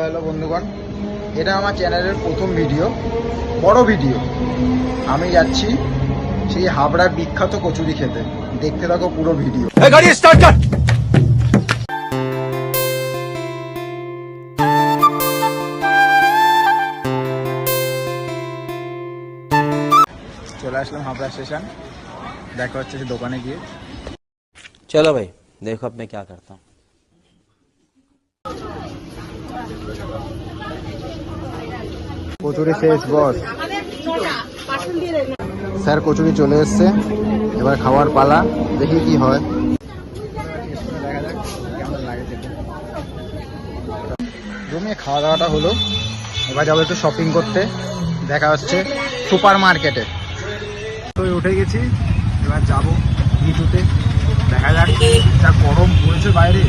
Hello বন্ধুগণ, এটা আমার চ্যানেলের প্রথম ভিডিও, বড় ভিডিও। আমি যাচ্ছি সেই হাবড়ার বিখ্যাত কচুরি খেতে। দেখতে থাকো পুরো ভিডিও। গাড়ি স্টার্ট কর। চলে আসলাম হাবড়া স্টেশন, দেখা হচ্ছে যে দোকানে গিয়ে। चलो भाई देखो अब मैं क्या करता हूँ। কচুরি শেষ বস। স্যার কচুরি চলে এসছে, এবার খাওয়ার পালা, দেখি কি হয়। জমিয়ে খাওয়া দাওয়াটা হলো, এবার যাবো একটু শপিং করতে। দেখা হচ্ছে সুপার মার্কেটে। তো উঠে গেছি, এবার যাবো ভিটুতে। দেখা যাক, যা গরম পড়েছে বাইরে,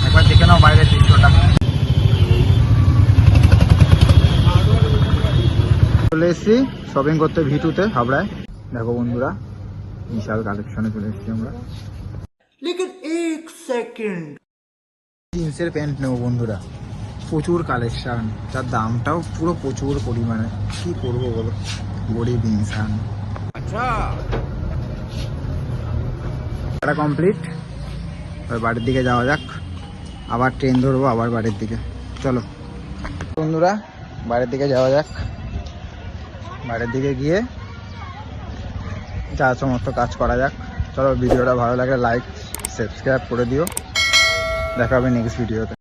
একবার দেখে নাও বাইরের দৃশ্যটা। চলে এসেছি শপিং করতে ভিটুতে হাবড়ায়। দেখো বন্ধুরা, বিশাল কালেকশনে চলে এসেছি আমরা। লেকিন এক সেকেন্ড, জিন্সের প্যান্ট নেবো বন্ধুরা, প্রচুর কালেকশন, যার দামটাও পুরো প্রচুর পরিমাণে। কি করবো বলো, গরিব ইনসান। আচ্ছা, এটা কমপ্লিট, এবার বাড়ির দিকে যাওয়া যাক। আবার ট্রেন ধরবো, আবার বাড়ির দিকে। চলো বন্ধুরা, বাড়ির দিকে যাওয়া যাক। বাড়ির দিকে গিয়ে যা সমস্ত কাজ করা যাক। চলো, ভিডিওটা ভালো লাগলে লাইক সাবস্ক্রাইব করে দিও। দেখা হবে নেক্সট ভিডিওতে।